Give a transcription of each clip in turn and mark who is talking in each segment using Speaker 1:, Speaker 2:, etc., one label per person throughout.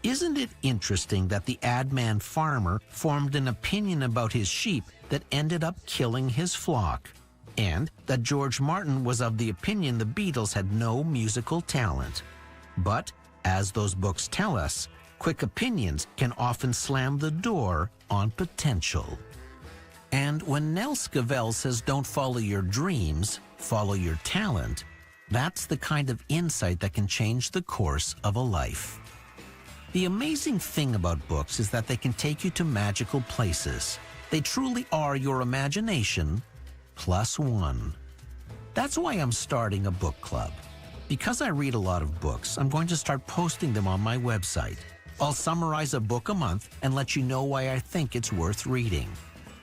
Speaker 1: Isn't it interesting that the ad-man farmer formed an opinion about his sheep that ended up killing his flock? And that George Martin was of the opinion the Beatles had no musical talent. But, as those books tell us, quick opinions can often slam the door on potential. And when Nell Scovell says don't follow your dreams, follow your talent, that's the kind of insight that can change the course of a life. The amazing thing about books is that they can take you to magical places. They truly are your imagination plus one. That's why I'm starting a book club. Because I read a lot of books, I'm going to start posting them on my website. I'll summarize a book a month and let you know why I think it's worth reading.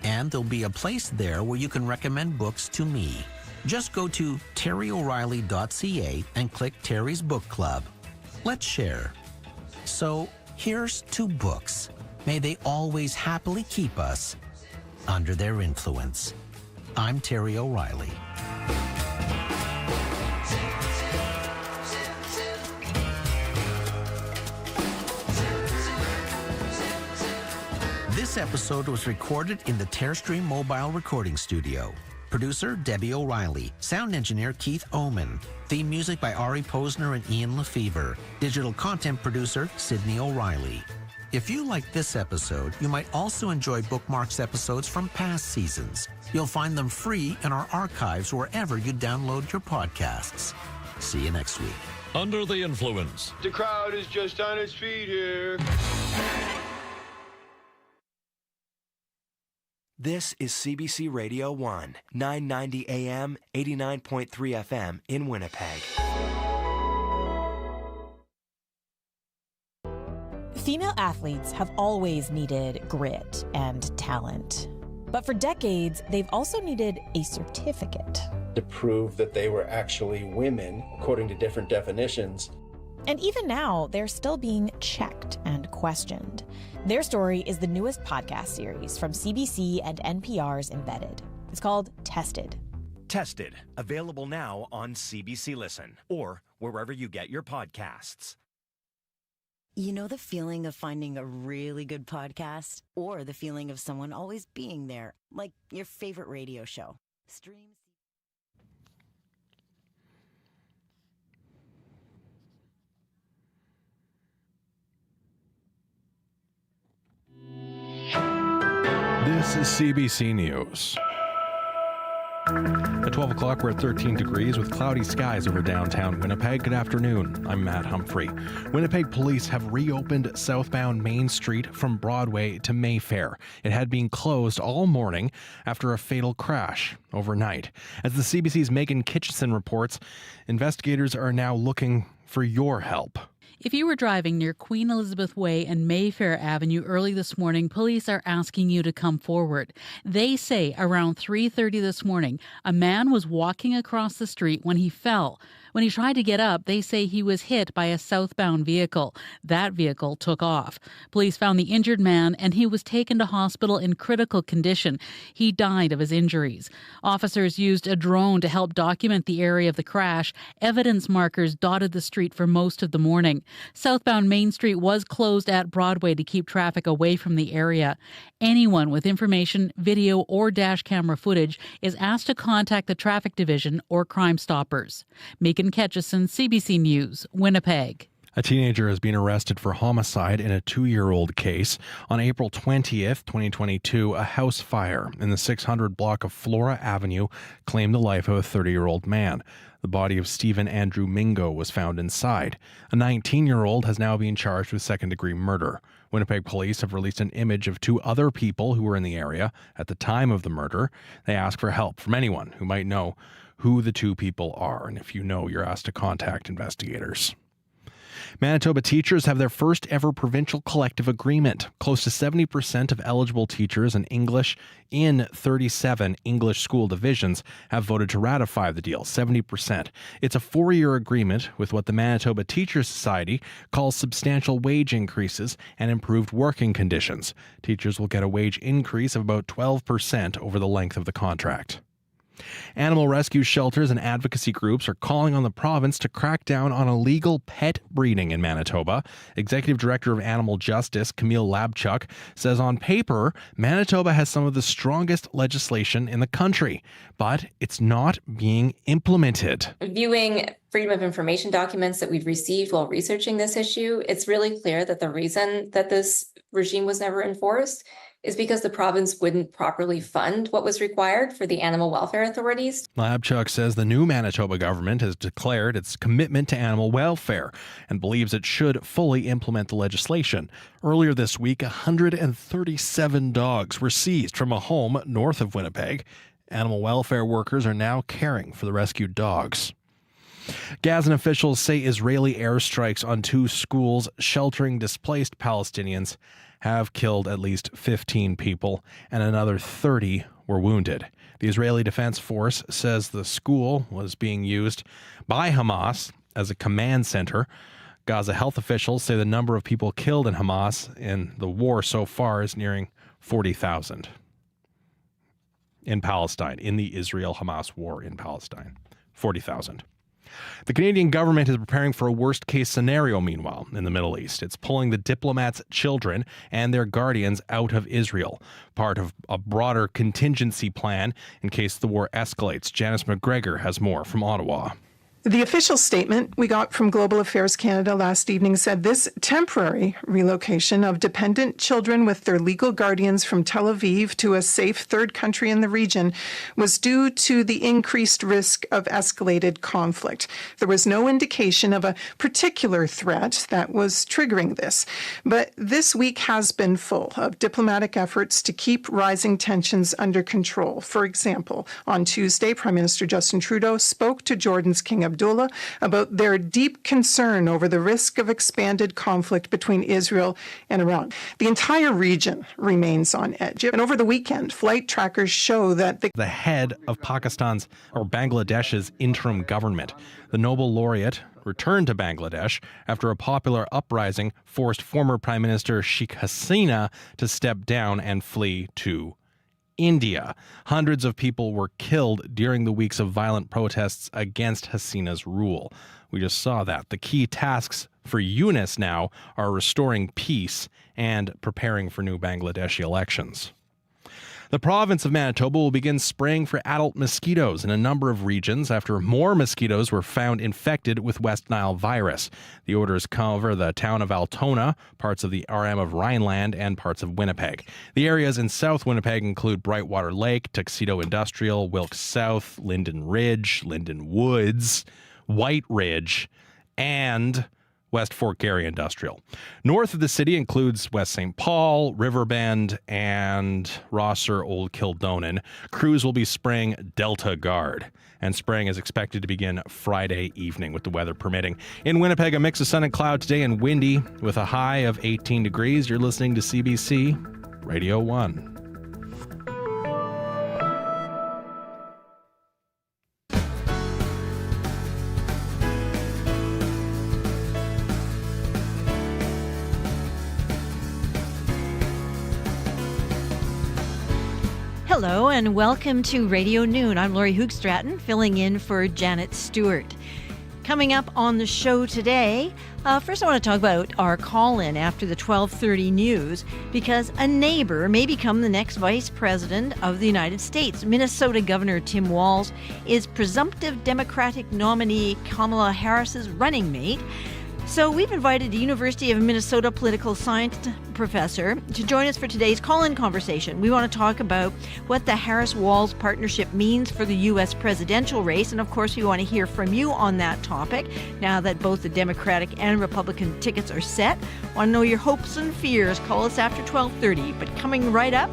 Speaker 1: And there'll be a place there where you can recommend books to me. Just go to terryoreilly.ca and click Terry's Book Club. Let's share. So, here's to books. May they always happily keep us under their influence. I'm Terry O'Reilly. This episode was recorded in the Terrestream Mobile Recording Studio. Producer Debbie O'Reilly. Sound engineer Keith Oman. Theme music by Ari Posner and Ian Lefevre. Digital content producer Sydney O'Reilly. If you like this episode, you might also enjoy Bookmarks episodes from past seasons. You'll find them free in our archives wherever you download your podcasts. See you next week.
Speaker 2: Under the Influence.
Speaker 3: The crowd is just on its feet here.
Speaker 4: This is CBC Radio 1, 990 AM, 89.3 FM in Winnipeg.
Speaker 5: Female athletes have always needed grit and talent. But for decades, they've also needed a certificate.
Speaker 6: To prove that they were actually women, according to different definitions.
Speaker 5: And even now, they're still being checked and questioned. Their story is the newest podcast series from CBC and NPR's Embedded. It's called Tested.
Speaker 4: Tested, available now on CBC Listen or wherever you get your podcasts.
Speaker 7: You know the feeling of finding a really good podcast? Or the feeling of someone always being there, like your favorite radio show. Stream.
Speaker 8: This is CBC News. At 12 o'clock, we're at 13 degrees with cloudy skies over downtown Winnipeg. Good afternoon. I'm Matt Humphrey. Winnipeg police have reopened southbound Main Street from Broadway to Mayfair. It had been closed all morning after a fatal crash overnight. As the CBC's Megan Kitchison reports, investigators are now looking for your help.
Speaker 9: If you were driving near Queen Elizabeth Way and Mayfair Avenue early this morning, police are asking you to come forward. They say around 3:30 this morning, a man was walking across the street when he fell. When he tried to get up, they say he was hit by a southbound vehicle. That vehicle took off. Police found the injured man and he was taken to hospital in critical condition. He died of his injuries. Officers used a drone to help document the area of the crash. Evidence markers dotted the street for most of the morning. Southbound Main Street was closed at Broadway to keep traffic away from the area. Anyone with information, video, or dash camera footage is asked to contact the Traffic Division or Crime Stoppers. Megan Kitchison, CBC News, Winnipeg.
Speaker 8: A teenager has been arrested for homicide in a 2-year-old case. On April 20th, 2022, a house fire in the 600 block of Flora Avenue claimed the life of a 30-year-old man. The body of Stephen Andrew Mingo was found inside. A 19-year-old has now been charged with second-degree murder. Winnipeg police have released an image of 2 other people who were in the area at the time of the murder. They ask for help from anyone who might know who the 2 people are. And if you know, you're asked to contact investigators. Manitoba teachers have their first ever provincial collective agreement. Close to 70% of eligible teachers in English in 37 English school divisions have voted to ratify the deal, 70%. It's a 4-year agreement with what the Manitoba Teachers Society calls substantial wage increases and improved working conditions. Teachers will get a wage increase of about 12% over the length of the contract. Animal rescue shelters and advocacy groups are calling on the province to crack down on illegal pet breeding in Manitoba. Executive Director of Animal Justice, Camille Labchuk, says on paper, Manitoba has some of the strongest legislation in the country, but it's not being implemented.
Speaker 10: Viewing freedom of information documents that we've received while researching this issue, it's really clear that the reason that this regime was never enforced is because the province wouldn't properly fund what was required for the animal welfare authorities.
Speaker 8: Labchuk says the new Manitoba government has declared its commitment to animal welfare and believes it should fully implement the legislation. Earlier this week, 137 dogs were seized from a home north of Winnipeg. Animal welfare workers are now caring for the rescued dogs. Gazan officials say Israeli airstrikes on 2 schools sheltering displaced Palestinians have killed at least 15 people and another 30 were wounded. The Israeli Defense Force says the school was being used by Hamas as a command center. Gaza health officials say the number of people killed in Hamas in the war so far is nearing 40,000 in Palestine, in the Israel-Hamas war in Palestine. 40,000. The Canadian government is preparing for a worst-case scenario, meanwhile, in the Middle East. It's pulling the diplomats' children and their guardians out of Israel, part of a broader contingency plan in case the war escalates. Janice McGregor has more from Ottawa.
Speaker 11: The official statement we got from Global Affairs Canada last evening said this temporary relocation of dependent children with their legal guardians from Tel Aviv to a safe third country in the region was due to the increased risk of escalated conflict. There was no indication of a particular threat that was triggering this, but this week has been full of diplomatic efforts to keep rising tensions under control. For example, on Tuesday, Prime Minister Justin Trudeau spoke to Jordan's King Abdullah about their deep concern over the risk of expanded conflict between Israel and Iran. The entire region remains on edge. And over the weekend, flight trackers show that the
Speaker 8: head of Pakistan's or Bangladesh's interim government, the Nobel laureate, returned to Bangladesh after a popular uprising forced former Prime Minister Sheikh Hasina to step down and flee to India. Hundreds of people were killed during the weeks of violent protests against Hasina's rule. We just saw that. The key tasks for UNIS now are restoring peace and preparing for new Bangladeshi elections. The province of Manitoba will begin spraying for adult mosquitoes in a number of regions after more mosquitoes were found infected with West Nile virus. The orders cover the town of Altona, parts of the RM of Rhineland, and parts of Winnipeg. The areas in South Winnipeg include Brightwater Lake, Tuxedo Industrial, Wilkes South, Linden Ridge, Linden Woods, White Ridge, and West Fort Garry Industrial. North of the city includes West St. Paul, Riverbend, and Rosser, Old Kildonan. Crews will be spraying Delta Guard, and spraying is expected to begin Friday evening with the weather permitting. In Winnipeg, a mix of sun and cloud today and windy with a high of 18 degrees. You're listening to CBC Radio 1.
Speaker 12: Hello and welcome to Radio Noon. I'm Laurie Hoogstraten, filling in for Janet Stewart. Coming up on the show today, first I want to talk about our call-in after the 12:30 news, because a neighbor may become the next vice president of the United States. Minnesota Governor Tim Walz is presumptive Democratic nominee Kamala Harris's running mate. So we've invited the University of Minnesota political science professor to join us for today's call-in conversation. We want to talk about what the Harris-Walz partnership means for the U.S. presidential race. And of course, we want to hear from you on that topic now that both the Democratic and Republican tickets are set. Want to know your hopes and fears? Call us after 12:30. But coming right up,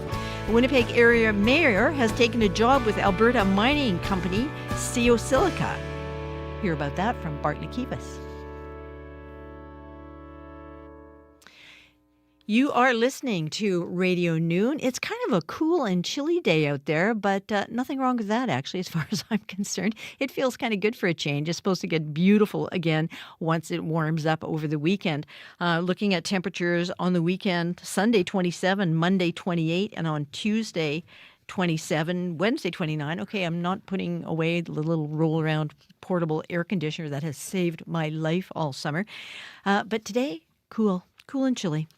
Speaker 12: Winnipeg area mayor has taken a job with Alberta mining company Silica. Hear about that from Bart Nikivas. You are listening to Radio Noon. It's kind of a cool and chilly day out there, but nothing wrong with that, actually, as far as I'm concerned. It feels kind of good for a change. It's supposed to get beautiful again once it warms up over the weekend. Looking at temperatures on the weekend, Sunday 27, Monday 28, and on Tuesday 27, Wednesday 29. Okay, I'm not putting away the little roll-around portable air conditioner that has saved my life all summer. But today, cool and chilly.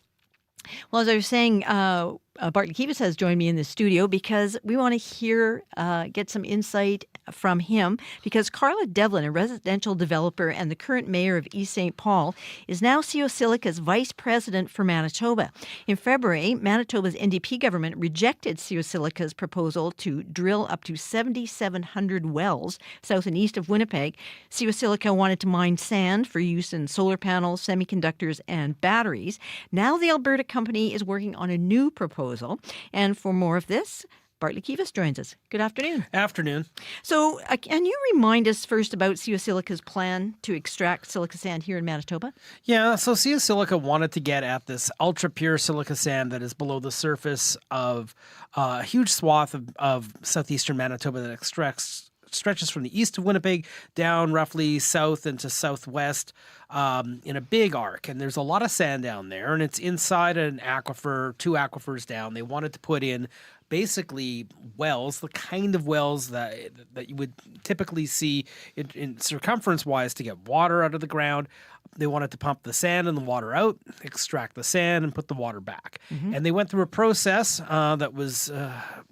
Speaker 12: Well, as I was saying, Bart Kivas has joined me in the studio because we want to get some insight from him, because Carla Devlin, a residential developer and the current mayor of East St. Paul, is now Silica's vice president for Manitoba. In February, Manitoba's NDP government rejected Silica's proposal to drill up to 7,700 wells south and east of Winnipeg. Silica wanted to mine sand for use in solar panels, semiconductors, and batteries. Now the Alberta company is working on a new proposal. And for more of this, Bart Kivas joins us. Good afternoon.
Speaker 13: Afternoon.
Speaker 12: So can you remind us first about Silica's plan to extract silica sand here in Manitoba?
Speaker 13: Yeah, so Silica wanted to get at this ultra-pure silica sand that is below the surface of a huge swath of southeastern Manitoba that stretches from the east of Winnipeg down roughly south into southwest in a big arc. And there's a lot of sand down there, and it's inside an aquifer, 2 aquifers down. They wanted to put in basically wells, the kind of wells that you would typically see in circumference-wise to get water out of the ground. They wanted to pump the sand and the water out, extract the sand, and put the water back. Mm-hmm. And they went through a process that was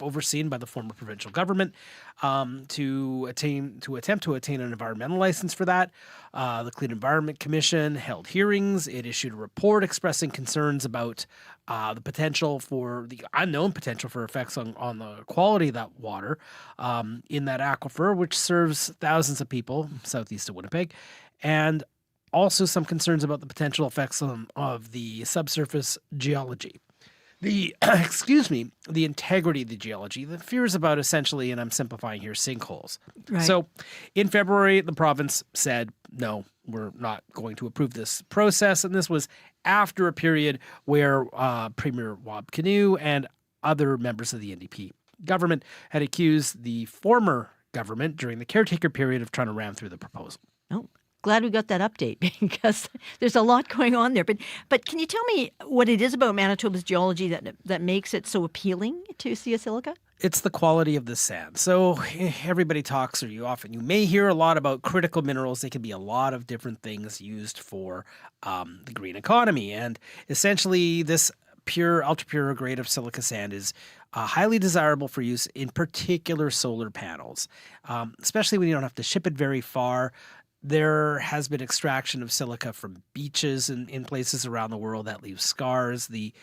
Speaker 13: overseen by the former provincial government to attempt to attain an environmental license for that. The Clean Environment Commission held hearings. It issued a report expressing concerns about the unknown potential for effects on the quality of that water in that aquifer, which serves thousands of people southeast of Winnipeg, and also some concerns about the potential effects of the subsurface geology. The integrity of the geology, the fears about essentially, and I'm simplifying here, sinkholes. Right. So in February, the province said, no, we're not going to approve this process. And this was after a period where Premier Wab Kinew and other members of the NDP government had accused the former government during the caretaker period of trying to ram through the proposal.
Speaker 12: Oh. Glad we got that update, because there's a lot going on there. But can you tell me what it is about Manitoba's geology that makes it so appealing to Silica?
Speaker 13: It's the quality of the sand. So everybody talks, or you may hear a lot about critical minerals. They can be a lot of different things used for the green economy. And essentially this pure, ultra-pure grade of silica sand is highly desirable for use in particular solar panels, especially when you don't have to ship it very far. There has been extraction of silica from beaches in places around the world that leave scars. The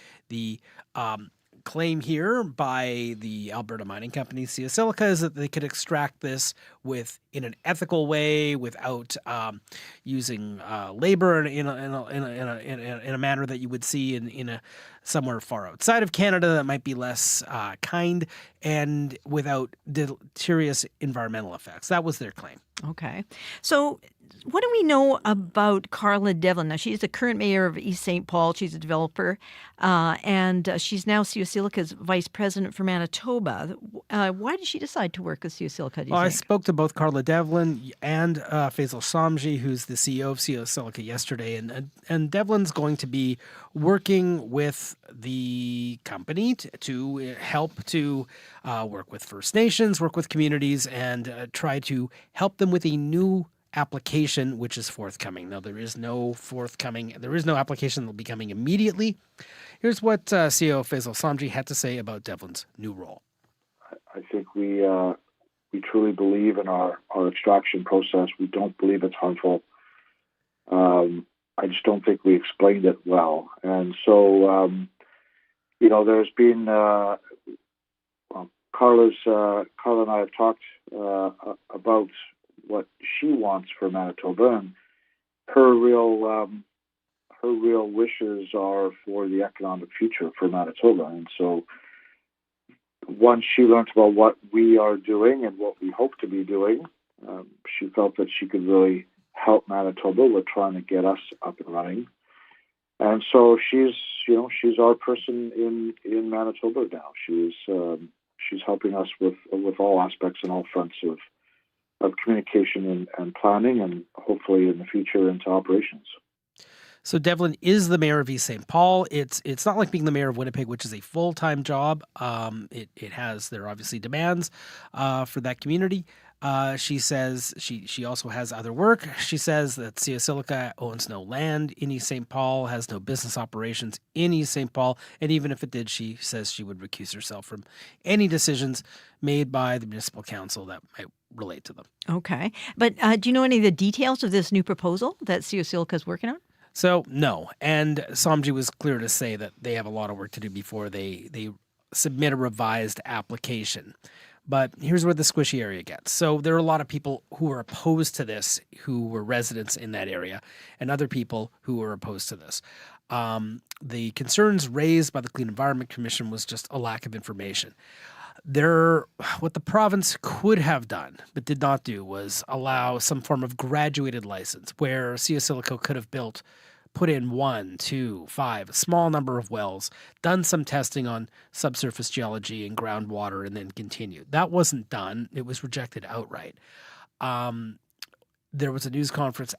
Speaker 13: claim here by the Alberta mining company Silica is that they could extract this in an ethical way without using labor in a manner that you would see in somewhere far outside of Canada that might be less kind, and without deleterious environmental effects. That was their claim.
Speaker 12: Okay. So what do we know about Carla Devlin? Now, she's the current mayor of East St. Paul. She's a developer, and she's now Silica's vice president for Manitoba. Why did she decide to work with Silica, do you think?
Speaker 13: I spoke to both Carla Devlin and Faisal Samji, who's the CEO of Silica, yesterday, and Devlin's going to be working with the company to help to work with First Nations, work with communities, and try to help them with a new application which is forthcoming. Now, there is no application that will be coming immediately. Here's what CEO Faisal Samji had to say about Devlin's new role.
Speaker 14: I think we truly believe in our extraction process. We don't believe it's harmful. I just don't think we explained it well. And so, there's been, Carla and I have talked about what she wants for Manitoba, and her real wishes are for the economic future for Manitoba. And so once she learned about what we are doing and what we hope to be doing, she felt that she could really help Manitoba with trying to get us up and running. And so she's our person in Manitoba now. She's helping us with all aspects and all fronts of communication and planning, and hopefully in the future into operations.
Speaker 13: So Devlin is the mayor of East St. Paul. It's not like being the mayor of Winnipeg, which is a full-time job. There are obviously demands for that community. She says she also has other work. She says that Silica owns no land in East St. Paul, has no business operations in East St. Paul, and even if it did, she says she would recuse herself from any decisions made by the municipal council that might relate to them.
Speaker 12: Okay. But do you know any of the details of this new proposal that Silica is working on?
Speaker 13: So, no. And Somji was clear to say that they have a lot of work to do before they submit a revised application. But here's where the squishy area gets. So there are a lot of people who are opposed to this who were residents in that area and other people who were opposed to this. The concerns raised by the Clean Environment Commission was just a lack of information. What the province could have done but did not do was allow some form of graduated license where Silica could have put in 1, 2, 5, a small number of wells, done some testing on subsurface geology and groundwater, and then continued. That wasn't done. It was rejected outright. There was a news conference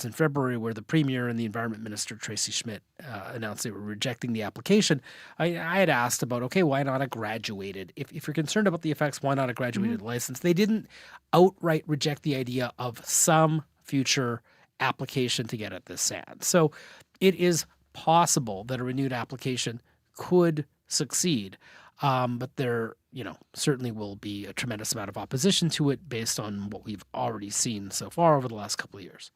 Speaker 13: in February where the Premier and the Environment Minister, Tracy Schmidt, announced they were rejecting the application. I had asked about, okay, why not a graduated? If you're concerned about the effects, why not a graduated license? They didn't outright reject the idea of some future application to get at this sand. So it is possible that a renewed application could succeed, but there certainly will be a tremendous amount of opposition to it based on what we've already seen so far over the last couple of years.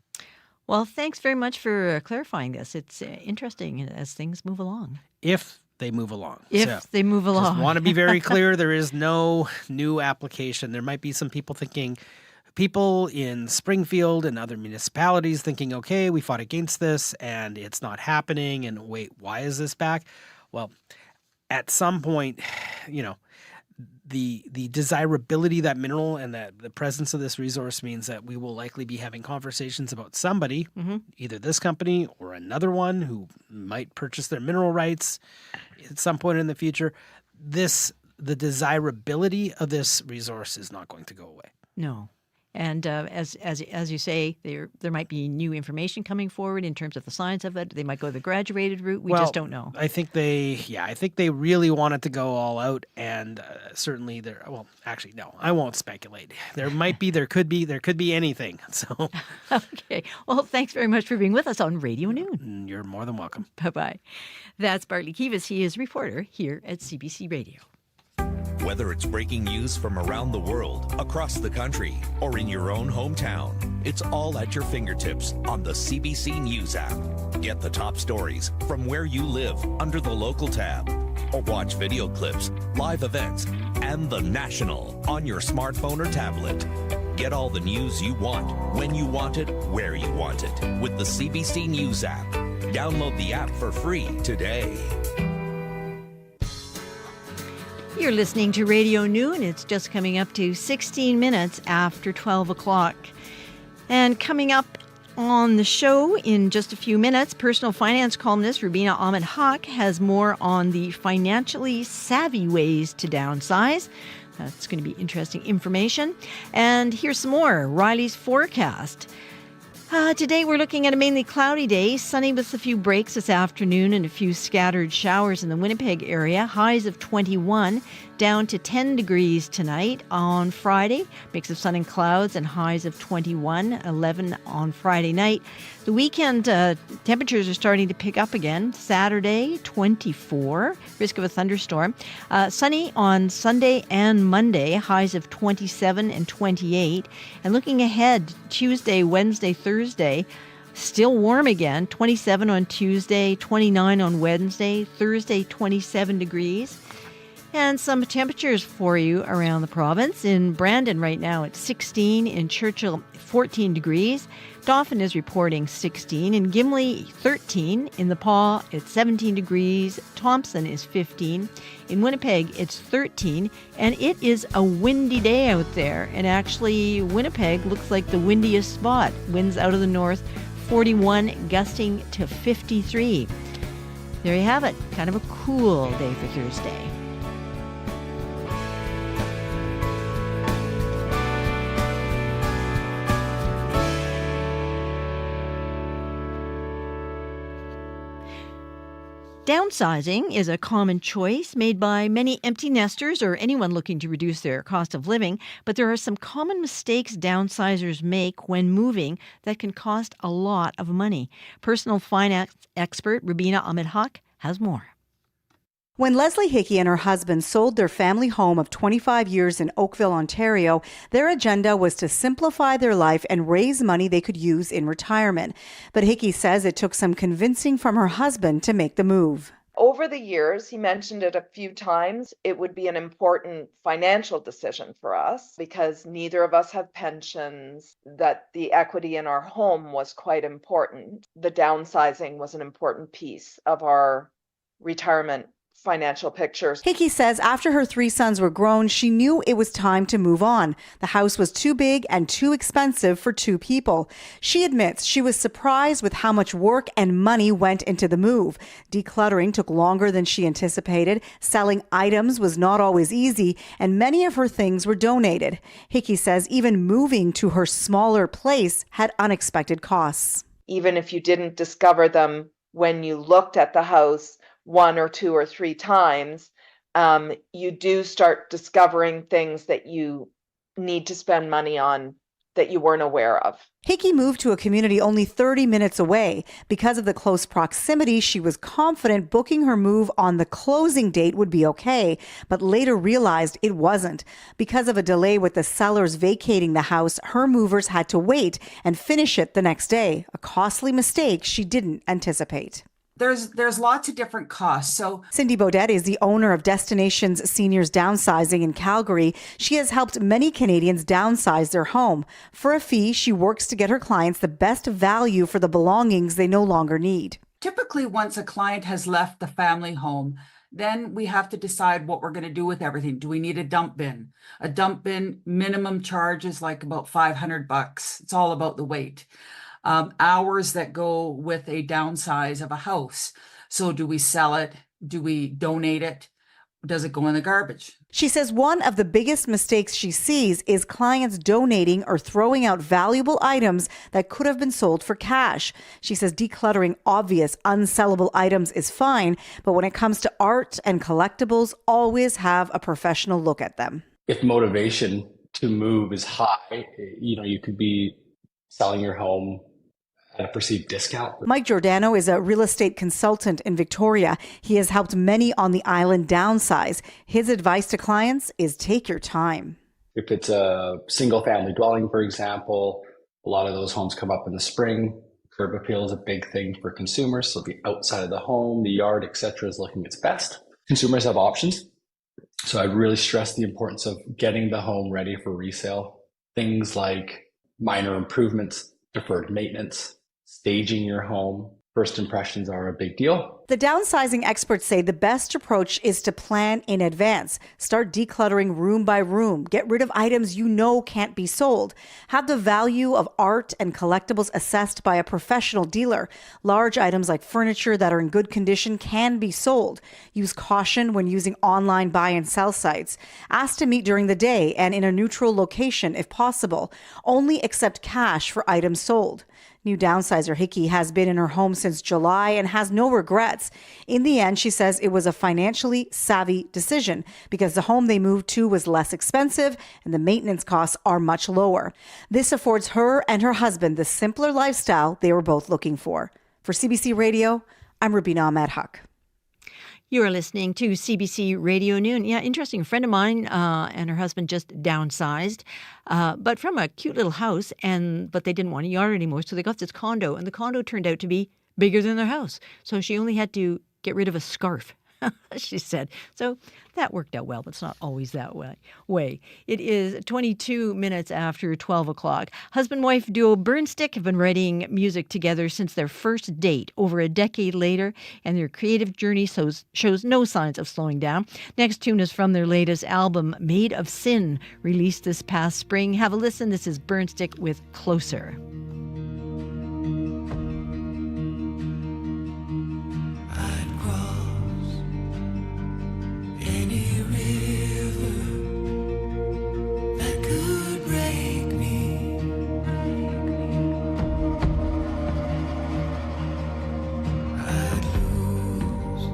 Speaker 12: Well, thanks very much for clarifying this. It's interesting as things move along.
Speaker 13: If they move along.
Speaker 12: Just
Speaker 13: want to be very clear, there is no new application. There might be some people in Springfield and other municipalities thinking, okay, we fought against this and it's not happening. And wait, why is this back? Well, at some point, the desirability of that mineral and that the presence of this resource means that we will likely be having conversations about somebody, either this company or another one who might purchase their mineral rights at some point in the future. The desirability of this resource is not going to go away.
Speaker 12: No. And as you say, there might be new information coming forward in terms of the science of it. They might go the graduated route. We just don't know.
Speaker 13: I think they really wanted to go all out, and certainly no, I won't speculate. There could be anything. So
Speaker 12: okay. Well, thanks very much for being with us on Radio Noon.
Speaker 13: You're more than welcome.
Speaker 12: Bye-bye. That's Bartley Kivas. He is a reporter here at CBC Radio.
Speaker 15: Whether it's breaking news from around the world, across the country, or in your own hometown, it's all at your fingertips on the CBC News app. Get the top stories from where you live under the local tab, or watch video clips, live events, and the national on your smartphone or tablet. Get all the news you want, when you want it, where you want it, with the CBC News app. Download the app for free today.
Speaker 12: You're listening to Radio Noon. It's just coming up to 16 minutes after 12 o'clock. And coming up on the show in just a few minutes, personal finance columnist Rubina Ahmed-Haq has more on the financially savvy ways to downsize. That's going to be interesting information. And here's some more. Riley's forecast. Today we're looking at a mainly cloudy day, sunny with a few breaks this afternoon and a few scattered showers in the Winnipeg area. Highs of 21, down to 10 degrees tonight. On Friday, mix of sun and clouds and highs of 21, 11 on Friday night. The weekend temperatures are starting to pick up again. Saturday, 24, risk of a thunderstorm. Sunny on Sunday and Monday, highs of 27 and 28. And looking ahead, Tuesday, Wednesday, Thursday, still warm again. 27 on Tuesday, 29 on Wednesday, Thursday, 27 degrees. And some temperatures for you around the province. In Brandon right now, it's 16. In Churchill, 14 degrees. Dauphin is reporting 16. In Gimli, 13. In the Paw, it's 17 degrees. Thompson is 15. In Winnipeg, it's 13. And it is a windy day out there. And actually, Winnipeg looks like the windiest spot. Winds out of the north, 41, gusting to 53. There you have it. Kind of a cool day for Thursday. Downsizing is a common choice made by many empty nesters or anyone looking to reduce their cost of living, but there are some common mistakes downsizers make when moving that can cost a lot of money. Personal finance expert Rubina Ahmed-Haq has more.
Speaker 16: When Leslie Hickey and her husband sold their family home of 25 years in Oakville, Ontario, their agenda was to simplify their life and raise money they could use in retirement. But Hickey says it took some convincing from her husband to make the move.
Speaker 17: Over the years, he mentioned it a few times, it would be an important financial decision for us because neither of us have pensions, that the equity in our home was quite important. The downsizing was an important piece of our retirement financial pictures.
Speaker 16: Hickey says after her 3 sons were grown, she knew it was time to move on. The house was too big and too expensive for 2 people. She admits she was surprised with how much work and money went into the move. Decluttering took longer than she anticipated. Selling items was not always easy, and many of her things were donated. Hickey says even moving to her smaller place had unexpected costs.
Speaker 17: Even if you didn't discover them when you looked at the house 1 or 2 or 3 times, you do start discovering things that you need to spend money on that you weren't aware of.
Speaker 16: Hickey moved to a community only 30 minutes away. Because of the close proximity, she was confident booking her move on the closing date would be okay, but later realized it wasn't. Because of a delay with the sellers vacating the house, her movers had to wait and finish it the next day, a costly mistake she didn't anticipate.
Speaker 18: There's lots of different costs. So
Speaker 16: Cindy Beaudet is the owner of Destinations Seniors Downsizing in Calgary. She has helped many Canadians downsize their home. For a fee, she works to get her clients the best value for the belongings they no longer need.
Speaker 18: Typically, once a client has left the family home, then we have to decide what we're going to do with everything. Do we need a dump bin? A dump bin minimum charge is like about $500. It's all about the weight. Hours that go with a downsize of a house. So do we sell it? Do we donate it? Does it go in the garbage?
Speaker 16: She says one of the biggest mistakes she sees is clients donating or throwing out valuable items that could have been sold for cash. She says decluttering obvious, unsellable items is fine, but when it comes to art and collectibles, always have a professional look at them.
Speaker 19: If motivation to move is high, you could be selling your home at a perceived discount.
Speaker 16: Mike Giordano is a real estate consultant in Victoria. He has helped many on the island downsize. His advice to clients is take your time.
Speaker 19: If it's a single family dwelling, for example, a lot of those homes come up in the spring. Curb appeal is a big thing for consumers. So the outside of the home, the yard, etc., is looking its best. Consumers have options. So I really stress the importance of getting the home ready for resale. Things like minor improvements, deferred maintenance, staging your home. First impressions are a big deal.
Speaker 16: The downsizing experts say the best approach is to plan in advance. Start decluttering room by room. Get rid of items you know can't be sold. Have the value of art and collectibles assessed by a professional dealer. Large items like furniture that are in good condition can be sold. Use caution when using online buy and sell sites. Ask to meet during the day and in a neutral location if possible. Only accept cash for items sold. New downsizer Hickey has been in her home since July and has no regrets. In the end, she says it was a financially savvy decision because the home they moved to was less expensive and the maintenance costs are much lower. This affords her and her husband the simpler lifestyle they were both looking for. For CBC Radio, I'm Rubina Ahmed-Haq.
Speaker 12: You are listening to CBC Radio Noon. Yeah, interesting. A friend of mine and her husband just downsized, but from a cute little house, but they didn't want a yard anymore, so they got this condo, and the condo turned out to be bigger than their house. So she only had to get rid of a scarf, she said. So that worked out well, but it's not always that way. It is 22 minutes after 12 o'clock. Husband-wife duo Burnstick have been writing music together since their first date over a decade later, and their creative journey shows no signs of slowing down. Next tune is from their latest album, Made of Sin, released this past spring. Have a listen. This is Burnstick with Closer.
Speaker 20: Any river that could break me, I'd lose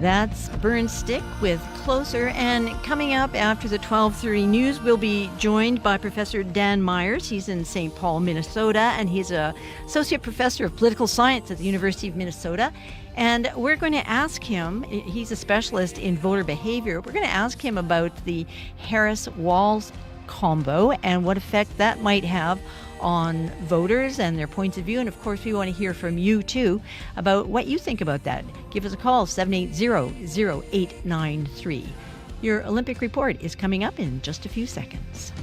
Speaker 12: That's Burn Stick with Closer. And coming up after the 12:30 news, we'll be joined by Professor Dan Myers. He's in St. Paul, Minnesota, and he's an associate professor of political science at the University of Minnesota. And we're going to ask him, he's a specialist in voter behavior, we're going to ask him about the Harris-Walz combo and what effect that might have on voters and their points of view. And of course, we want to hear from you too about what you think about that. Give us a call, 780-0893. Your Olympic report is coming up in just a few seconds.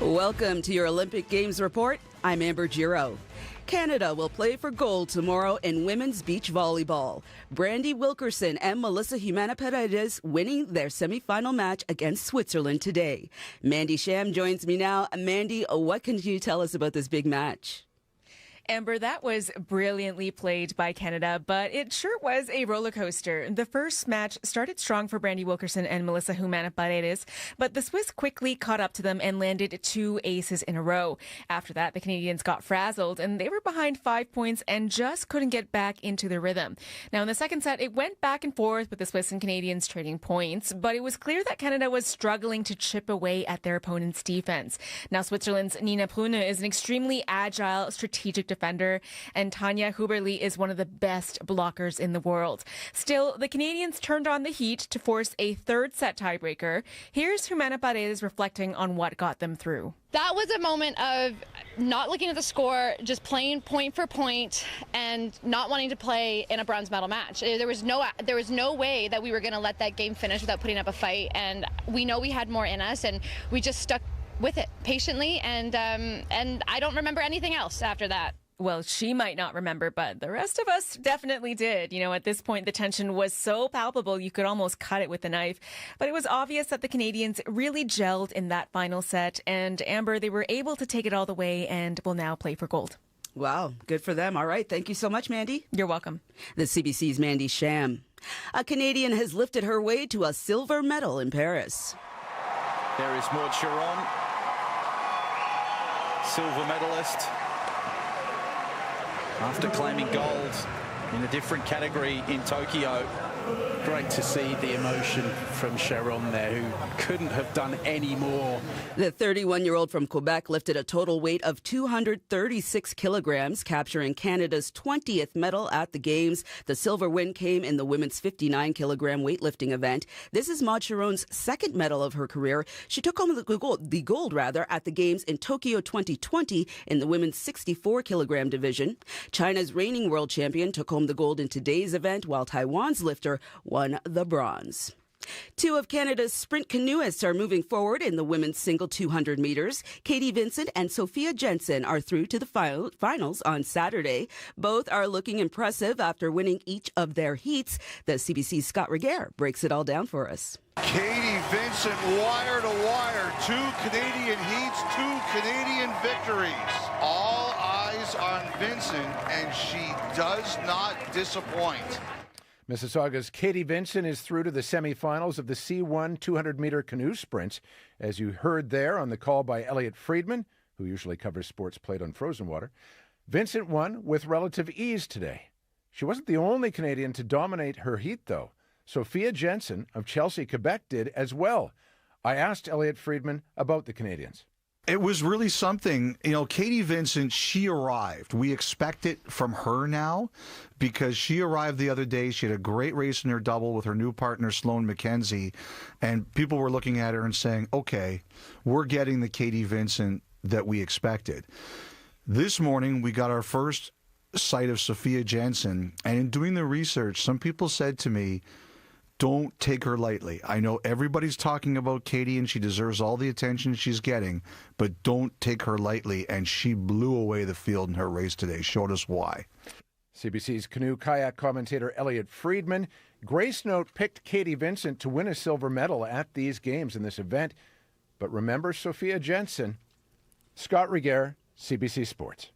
Speaker 21: Welcome to your Olympic Games report. I'm Amber Giro. Canada will play for gold tomorrow in women's beach volleyball. Brandy Wilkerson and Melissa Humana-Paredes winning their semifinal match against Switzerland today. Mandy Sham joins me now. Mandy, what can you tell us about this big match?
Speaker 22: Amber, that was brilliantly played by Canada, but it sure was a roller coaster. The first match started strong for Brandy Wilkerson and Melissa Humana-Paredes, but the Swiss quickly caught up to them and landed 2 aces in a row. After that, the Canadians got frazzled, and they were behind 5 points and just couldn't get back into the rhythm. Now, in the second set, it went back and forth with the Swiss and Canadians trading points, but it was clear that Canada was struggling to chip away at their opponent's defense. Now, Switzerland's Nina Brunne is an extremely agile, strategic defender, and Tanja Huberli is one of the best blockers in the world. Still, the Canadians turned on the heat to force a third set tiebreaker. Here's Humana-Paredes reflecting on what got them through.
Speaker 23: That was a moment of not looking at the score, just playing point for point and not wanting to play in a bronze medal match. There was no way that we were going to let that game finish without putting up a fight, and we know we had more in us, and we just stuck with it patiently, and I don't remember anything else after that.
Speaker 22: Well, she might not remember, but the rest of us definitely did. You know, at this point, the tension was so palpable, you could almost cut it with a knife. But it was obvious that the Canadians really gelled in that final set. And Amber, they were able to take it all the way and will now play for gold.
Speaker 21: Wow, good for them. All right. Thank you so much, Mandy.
Speaker 22: You're welcome.
Speaker 21: The CBC's Mandy Sham. A Canadian has lifted her way to a silver medal in Paris.
Speaker 24: There is Maud Chiron, silver medalist. After claiming gold in a different category in Tokyo.
Speaker 25: Great to see the emotion from Sharon there, who couldn't have done any more.
Speaker 21: The 31-year-old from Quebec lifted a total weight of 236 kilograms, capturing Canada's 20th medal at the Games. The silver win came in the women's 59-kilogram weightlifting event. This is Maud Chiron's second medal of her career. She took home the gold at the Games in Tokyo 2020 in the women's 64-kilogram division. China's reigning world champion took home the gold in today's event, while Taiwan's lifter won the bronze. 2 of Canada's sprint canoeists are moving forward in the women's single 200 meters. Katie Vincent and Sophia Jensen are through to the finals on Saturday. Both are looking impressive after winning each of their heats. The CBC's Scott Reguer breaks it all down for us.
Speaker 26: Katie Vincent, wire to wire, 2 Canadian heats, 2 Canadian victories. All eyes on Vincent, and she does not disappoint.
Speaker 27: Mississauga's Katie Vincent is through to the semifinals of the C1 200-meter canoe sprint. As you heard there on the call by Elliot Friedman, who usually covers sports played on frozen water, Vincent won with relative ease today. She wasn't the only Canadian to dominate her heat, though. Sophia Jensen of Chelsea, Quebec did as well. I asked Elliot Friedman about the Canadians.
Speaker 28: It was really something. You know, Katie Vincent, she arrived. We expect it from her now because she arrived the other day. She had a great race in her double with her new partner, Sloane McKenzie. And people were looking at her and saying, okay, we're getting the Katie Vincent that we expected. This morning, we got our first sight of Sophia Jensen. And in doing the research, some people said to me, don't take her lightly. I know everybody's talking about Katie and she deserves all the attention she's getting, but don't take her lightly. And she blew away the field in her race today. Showed us why.
Speaker 27: CBC's canoe kayak commentator Elliot Friedman. Grace Note picked Katie Vincent to win a silver medal at these games in this event. But remember Sophia Jensen. Scott Reguer, CBC Sports.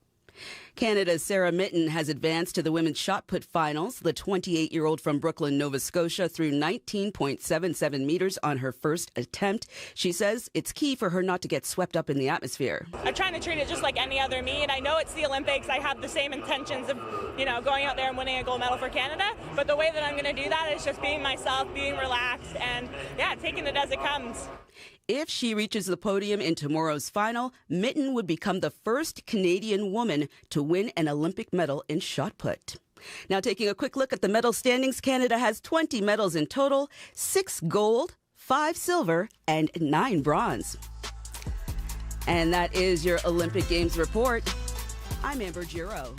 Speaker 21: Canada's Sarah Mitten has advanced to the women's shot put finals. The 28-year-old from Brooklyn, Nova Scotia, threw 19.77 meters on her first attempt. She says it's key for her not to get swept up in the atmosphere.
Speaker 1: I'm trying to treat it just like any other meet. I know it's the Olympics. I have the same intentions of, going out there and winning a gold medal for Canada. But the way that I'm going to do that is just being myself, being relaxed, and taking it as it comes.
Speaker 21: If she reaches the podium in tomorrow's final, Mitten would become the first Canadian woman to win an Olympic medal in shot put. Now, taking a quick look at the medal standings, Canada has 20 medals in total, 6 gold, 5 silver, and 9 bronze. And that is your Olympic Games report. I'm Amber Giro.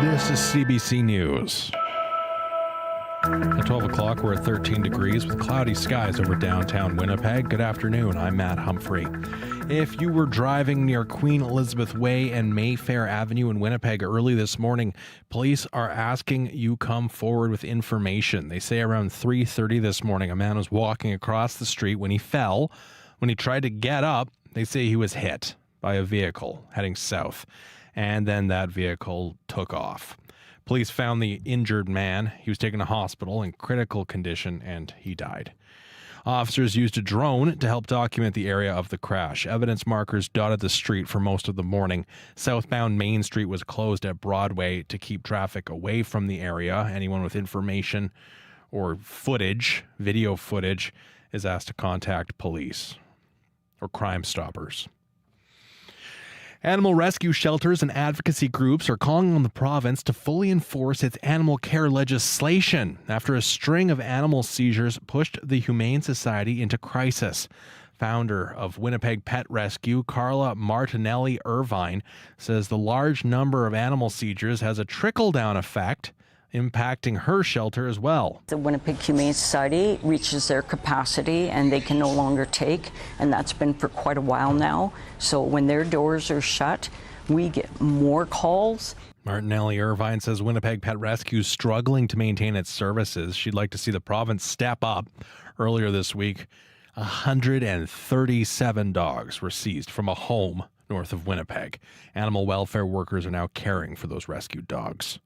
Speaker 8: This is CBC News. At 12 o'clock, we're at 13 degrees with cloudy skies over downtown Winnipeg. Good afternoon. I'm Matt Humphrey. If you were driving near Queen Elizabeth Way and Mayfair Avenue in Winnipeg early this morning, police are asking you come forward with information. They say around 3:30 this morning, a man was walking across the street when he fell. When he tried to get up, they say he was hit by a vehicle heading south, and then that vehicle took off. Police found the injured man. He was taken to hospital in critical condition, and he died. Officers used a drone to help document the area of the crash. Evidence markers dotted the street for most of the morning. Southbound Main Street was closed at Broadway to keep traffic away from the area. Anyone with information or footage, video footage, is asked to contact police or Crime Stoppers. Animal rescue shelters and advocacy groups are calling on the province to fully enforce its animal care legislation after a string of animal seizures pushed the Humane Society into crisis. Founder of Winnipeg Pet Rescue, Carla Martinelli Irvine, says the large number of animal seizures has a trickle-down effect, impacting her shelter as well.
Speaker 2: The Winnipeg Humane Society reaches their capacity and they can no longer take, and that's been for quite a while now. So when their doors are shut, we get more calls.
Speaker 8: Martinelli Irvine says Winnipeg Pet Rescue is struggling to maintain its services. She'd like to see the province step up. Earlier this week, 137 dogs were seized from a home north of Winnipeg. Animal welfare workers are now caring for those rescued dogs.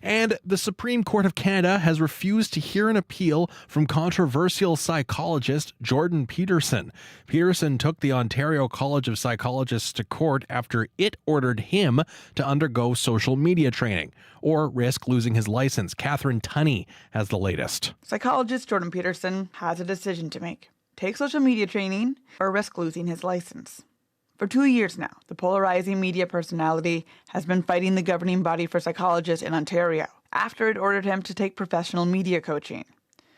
Speaker 8: And the Supreme Court of Canada has refused to hear an appeal from controversial psychologist Jordan Peterson. Peterson took the Ontario College of Psychologists to court after it ordered him to undergo social media training or risk losing his license. Catherine Tunney has the latest.
Speaker 3: Psychologist Jordan Peterson has a decision to make. Take social media training or risk losing his license. For 2 years now, the polarizing media personality has been fighting the governing body for psychologists in Ontario after it ordered him to take professional media coaching.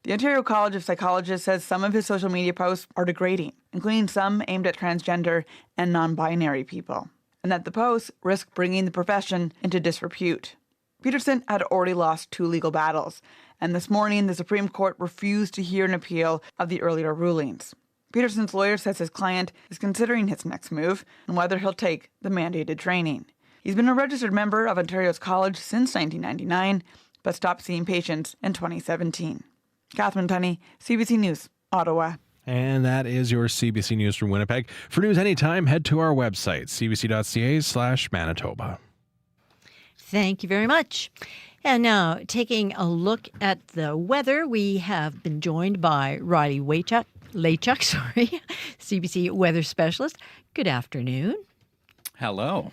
Speaker 3: The Ontario College of Psychologists says some of his social media posts are degrading, including some aimed at transgender and non-binary people, and that the posts risk bringing the profession into disrepute. Peterson had already lost 2 legal battles, and this morning the Supreme Court refused to hear an appeal of the earlier rulings. Peterson's lawyer says his client is considering his next move and whether he'll take the mandated training. He's been a registered member of Ontario's college since 1999, but stopped seeing patients in 2017. Catherine Tunney, CBC News, Ottawa.
Speaker 8: And that is your CBC News from Winnipeg. For news anytime, head to our website, cbc.ca/Manitoba.
Speaker 12: Thank you very much. And now, taking a look at the weather, we have been joined by Riley Laychuk, CBC weather specialist. Good afternoon.
Speaker 4: Hello.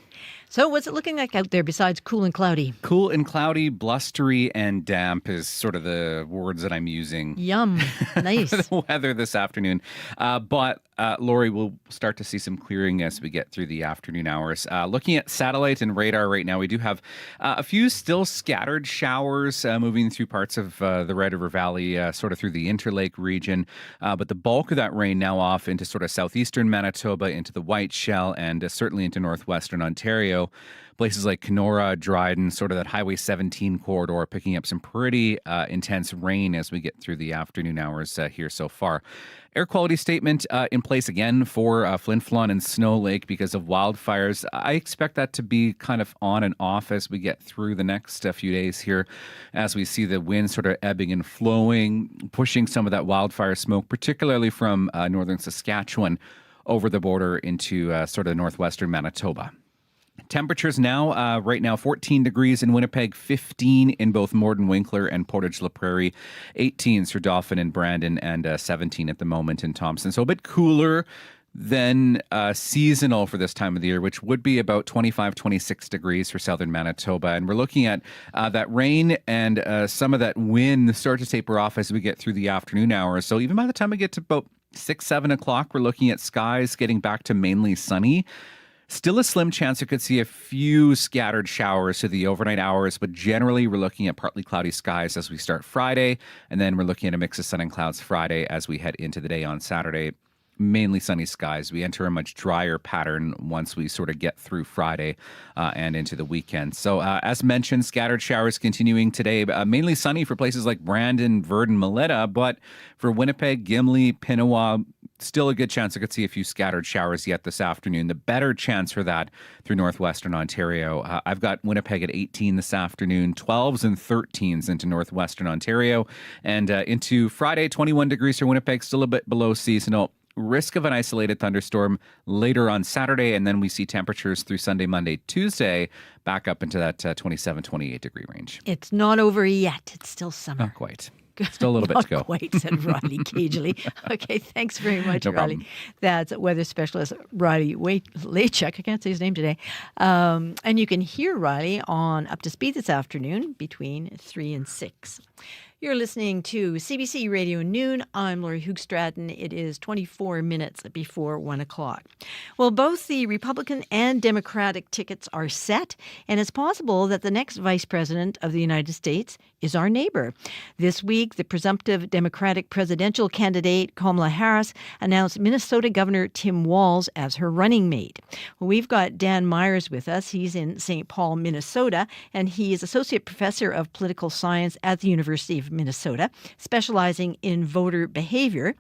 Speaker 12: So what's it looking like out there besides cool and cloudy?
Speaker 4: Cool and cloudy, blustery, and damp is sort of the words that I'm using.
Speaker 12: Yum. Nice.
Speaker 4: The weather this afternoon. But Lori, we'll start to see some clearing as we get through the afternoon hours. Looking at satellite and radar right now, we do have a few still scattered showers moving through parts of the Red River Valley, sort of through the Interlake region. But the bulk of that rain now off into sort of southeastern Manitoba, into the White Shell, and certainly into northwestern Ontario. Places like Kenora, Dryden, sort of that Highway 17 corridor, picking up some pretty intense rain as we get through the afternoon hours here so far. Air quality statement in place again for Flin Flon and Snow Lake because of wildfires. I expect that to be kind of on and off as we get through the next few days here, as we see the wind sort of ebbing and flowing, pushing some of that wildfire smoke, particularly from northern Saskatchewan, over the border into sort of northwestern Manitoba. Temperatures now, right now, 14 degrees in Winnipeg, 15 in both Morden Winkler and Portage La Prairie, 18 for Dauphin and Brandon, and 17 at the moment in Thompson. So a bit cooler than seasonal for this time of the year, which would be about 25, 26 degrees for southern Manitoba. And we're looking at that rain and some of that wind start to taper off as we get through the afternoon hours. So even by the time we get to about 6, 7 o'clock, we're looking at skies getting back to mainly sunny. Still a slim chance you could see a few scattered showers through the overnight hours, but generally we're looking at partly cloudy skies as we start Friday, and then we're looking at a mix of sun and clouds Friday as we head into the day on Saturday. Mainly sunny skies. We enter a much drier pattern once we sort of get through Friday and into the weekend. So as mentioned, scattered showers continuing today, mainly sunny for places like Brandon, Verdun, Melita, but for Winnipeg, Gimli, Pinawa, still a good chance I could see a few scattered showers yet this afternoon. The better chance for that through northwestern Ontario. I've got Winnipeg at 18 this afternoon, 12s and 13s into northwestern Ontario, and into Friday, 21 degrees for Winnipeg, still a bit below seasonal. Risk of an isolated thunderstorm later on Saturday, and then we see temperatures through Sunday, Monday, Tuesday back up into that 27, 28 degree range.
Speaker 12: It's not over yet. It's still summer.
Speaker 4: Not quite. Still a little bit to go.
Speaker 12: Not quite, said Riley cagily. Okay, thanks very much,
Speaker 4: No
Speaker 12: Riley.
Speaker 4: problem.
Speaker 12: That's weather specialist Riley Lachek. I can't say his name today. And you can hear Riley on Up to Speed this afternoon between 3 and 6. You're listening to CBC Radio Noon. I'm Laurie Hoogstraten. It is 24 minutes before 1 o'clock. Well, both the Republican and Democratic tickets are set, and it's possible that the next Vice President of the United States is our neighbor. This week, the presumptive Democratic presidential candidate, Kamala Harris, announced Minnesota Governor Tim Walz as her running mate. Well, we've got Dan Myers with us. He's in St. Paul, Minnesota, and he is Associate Professor of Political Science at the University of Minnesota, specializing in voter behavior.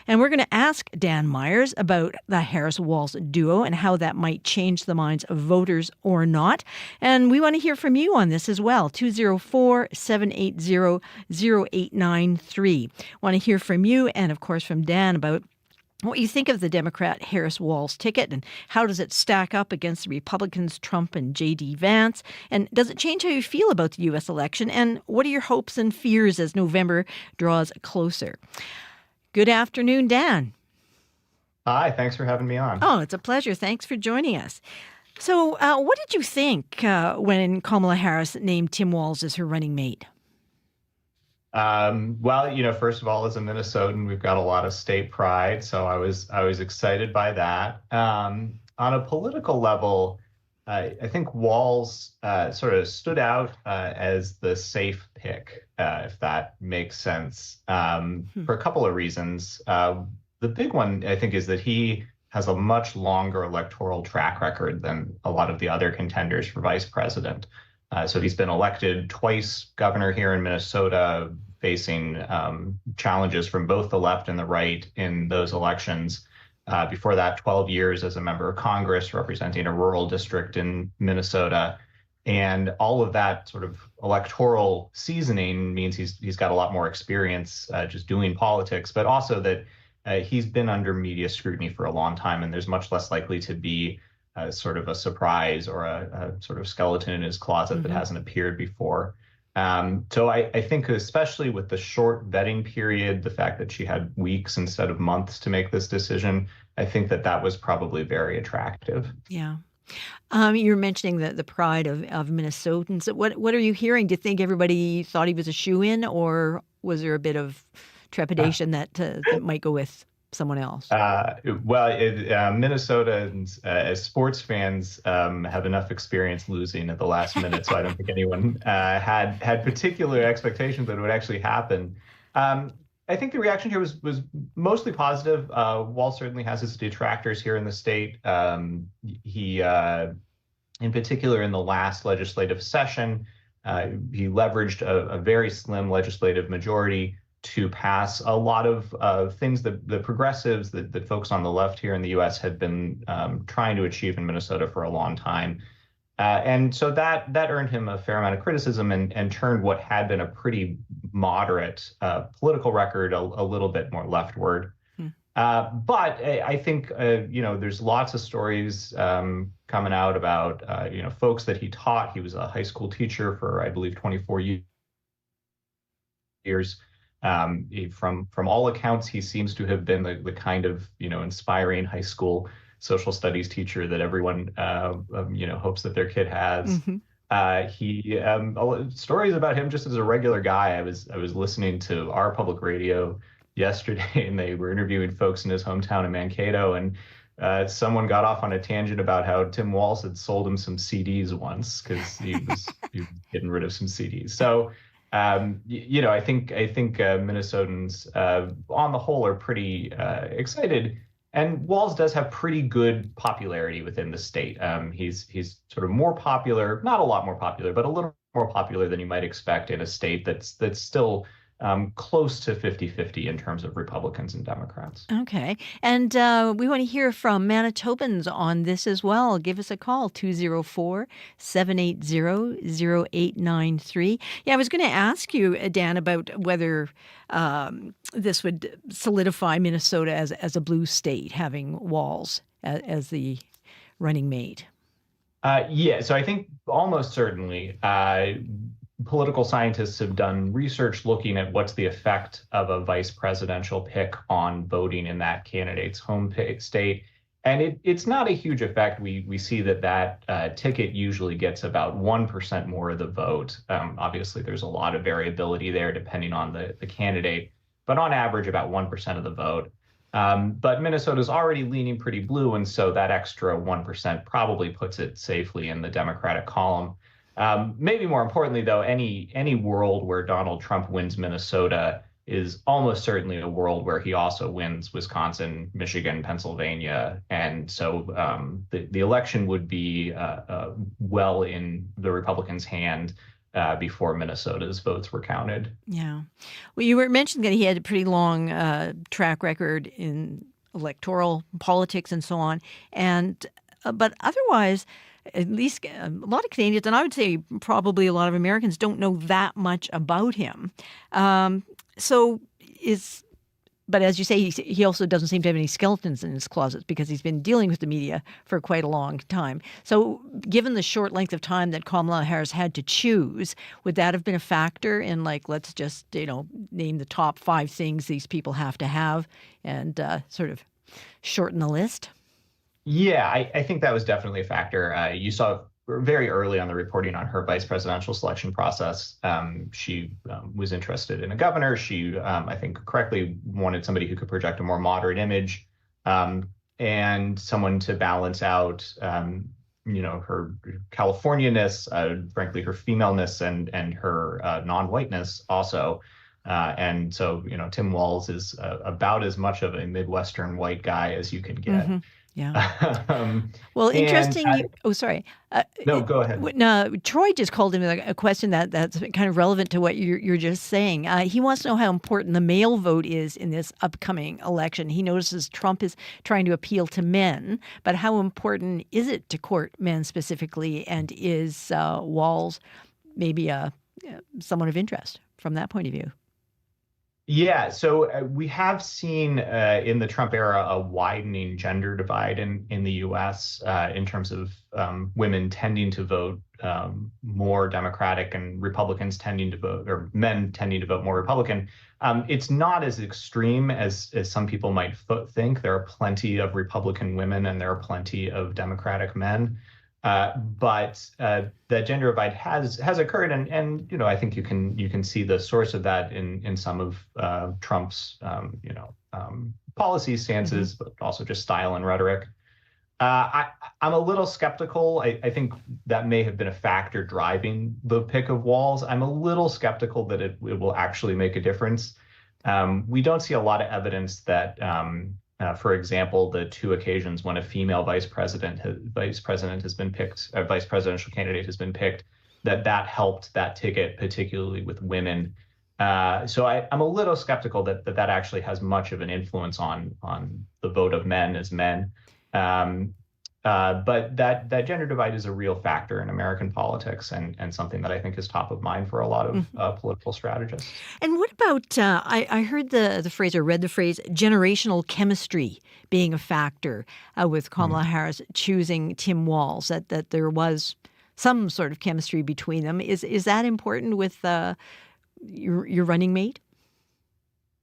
Speaker 12: And we're going to ask Dan Myers about the Harris-Walz duo and how that might change the minds of voters or not. And we want to hear from you on this as well. 204-780-0893. Want to hear from you and, of course, from Dan about what you think of the Democrat Harris-Walz ticket and how does it stack up against the Republicans Trump and J.D. Vance? And does it change how you feel about the U.S. election? And what are your hopes and fears as November draws closer? Good afternoon, Dan.
Speaker 5: Hi, thanks for having me on.
Speaker 12: Oh, it's a pleasure. Thanks for joining us. So what did you think when Kamala Harris named Tim Walz as her running mate?
Speaker 5: Well, first of all, as a Minnesotan, we've got a lot of state pride, so I was excited by that. On a political level, I think Walz sort of stood out as the safe pick, if that makes sense, for a couple of reasons. The big one, I think, is that he has a much longer electoral track record than a lot of the other contenders for vice president. So he's been elected twice governor here in Minnesota, facing challenges from both the left and the right in those elections. Before that, 12 years as a member of Congress representing a rural district in Minnesota. And all of that sort of electoral seasoning means he's got a lot more experience just doing politics, but also that he's been under media scrutiny for a long time, and there's much less likely to be sort of a surprise or a sort of skeleton in his closet that hasn't appeared before. So I think especially with the short vetting period, the fact that she had weeks instead of months to make this decision, I think that was probably very attractive.
Speaker 12: Yeah. You're mentioning the pride of Minnesotans. What are you hearing? Do you think everybody thought he was a shoo-in, or was there a bit of trepidation that might go with someone else?
Speaker 5: Minnesotans, as sports fans, have enough experience losing at the last minute, so I don't think anyone had particular expectations that it would actually happen. I think the reaction here was mostly positive. Walz certainly has his detractors here in the state. He, in particular, in the last legislative session, he leveraged a very slim legislative majority to pass a lot of things that the progressives, that folks on the left here in the U.S. had been trying to achieve in Minnesota for a long time. And so that earned him a fair amount of criticism and turned what had been a pretty moderate political record a little bit more leftward. But I think, there's lots of stories coming out about, folks that he taught. He was a high school teacher for, I believe, 24 years. From all accounts, he seems to have been the kind of, inspiring high school social studies teacher that everyone, hopes that their kid has. Stories about him just as a regular guy. I was listening to our public radio yesterday, and they were interviewing folks in his hometown in Mankato, and someone got off on a tangent about how Tim Walz had sold him some CDs once because he was getting rid of some CDs. So, I think Minnesotans, on the whole, are pretty excited. And Walz does have pretty good popularity within the state. He's sort of more popular, not a lot more popular, but a little more popular than you might expect in a state that's still close to 50-50 in terms of Republicans and Democrats.
Speaker 12: Okay. And we want to hear from Manitobans on this as well. Give us a call, 204-780-0893. Yeah, I was going to ask you, Dan, about whether this would solidify Minnesota as a blue state, having Walz as the running mate.
Speaker 5: So I think almost certainly political scientists have done research looking at what's the effect of a vice presidential pick on voting in that candidate's home state. And it's not a huge effect. We see that ticket usually gets about 1% more of the vote. Obviously, there's a lot of variability there depending on the candidate, but on average, about 1% of the vote. But Minnesota's already leaning pretty blue, and so that extra 1% probably puts it safely in the Democratic column. Maybe more importantly, though, any world where Donald Trump wins Minnesota is almost certainly a world where he also wins Wisconsin, Michigan, Pennsylvania. And so the election would be well in the Republicans' hand before Minnesota's votes were counted.
Speaker 12: Yeah. Well, you were mentioning that he had a pretty long track record in electoral politics and so on. But otherwise, at least a lot of Canadians, and I would say probably a lot of Americans, don't know that much about him. But as you say, he also doesn't seem to have any skeletons in his closet because he's been dealing with the media for quite a long time. So given the short length of time that Kamala Harris had to choose, would that have been a factor in, let's just, name the top 5 things these people have to have and sort of shorten the list?
Speaker 5: Yeah, I think that was definitely a factor. You saw very early on the reporting on her vice presidential selection process. She was interested in a governor. She, I think, correctly wanted somebody who could project a more moderate image and someone to balance out, her Californianess, frankly, her femaleness and her non-whiteness also. And so, Tim Walz is about as much of a Midwestern white guy as you can get.
Speaker 12: Mm-hmm. Yeah. Well, interesting. Sorry.
Speaker 5: No, go ahead.
Speaker 12: No, Troy just called in a question that's kind of relevant to what you're just saying. He wants to know how important the male vote is in this upcoming election. He notices Trump is trying to appeal to men, but how important is it to court men specifically? And is Walz maybe someone of interest from that point of view?
Speaker 5: Yeah, so we have seen in the Trump era a widening gender divide in the U.S. In terms of women tending to vote more Democratic and Republicans tending to vote, or men tending to vote more Republican. It's not as extreme as some people might think. There are plenty of Republican women and there are plenty of Democratic men. But the gender divide has occurred, and I think you can see the source of that in some of Trump's policy stances, but also just style and rhetoric. I'm a little skeptical. I think that may have been a factor driving the pick of Walz. I'm a little skeptical that it will actually make a difference. We don't see a lot of evidence that. For example, the 2 occasions when a female vice presidential candidate has been picked, that helped that ticket, particularly with women. So I'm a little skeptical that actually has much of an influence on the vote of men as men. But that gender divide is a real factor in American politics and something that I think is top of mind for a lot of political strategists.
Speaker 12: And what about, I heard the phrase or read the phrase generational chemistry being a factor with Kamala Harris choosing Tim Walz, that there was some sort of chemistry between them. Is that important with your running mate?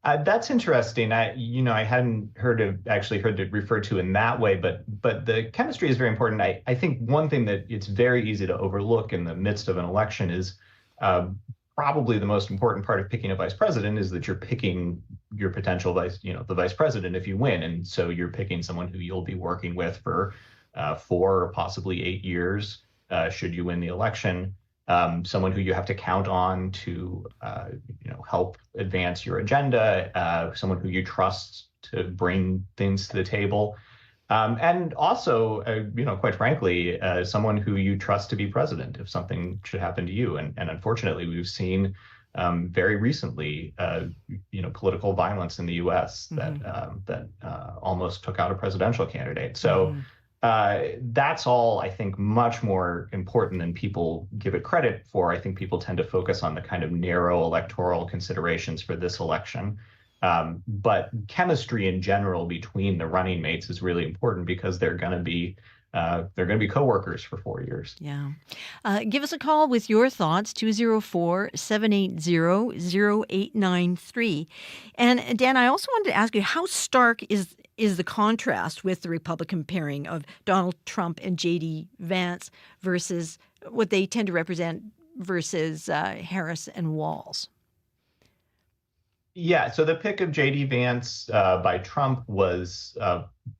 Speaker 5: That's interesting. I hadn't heard it referred to in that way, but the chemistry is very important. I think one thing that it's very easy to overlook in the midst of an election is probably the most important part of picking a vice president is that you're picking your potential the vice president if you win, and so you're picking someone who you'll be working with for 4 or possibly 8 years should you win the election. Someone who you have to count on to, help advance your agenda, someone who you trust to bring things to the table, and also, quite frankly, someone who you trust to be president if something should happen to you. And unfortunately, we've seen very recently, political violence in the U.S. that almost took out a presidential candidate. So. That's all, I think, much more important than people give it credit for. I think people tend to focus on the kind of narrow electoral considerations for this election. But chemistry in general between the running mates is really important because they're going to be coworkers for 4 years.
Speaker 12: Yeah. Give us a call with your thoughts, 204-780-0893. And Dan, I also wanted to ask you, how stark is the contrast with the Republican pairing of Donald Trump and J.D. Vance versus what they tend to represent versus Harris and Walz?
Speaker 5: Yeah, so the pick of J.D. Vance by Trump was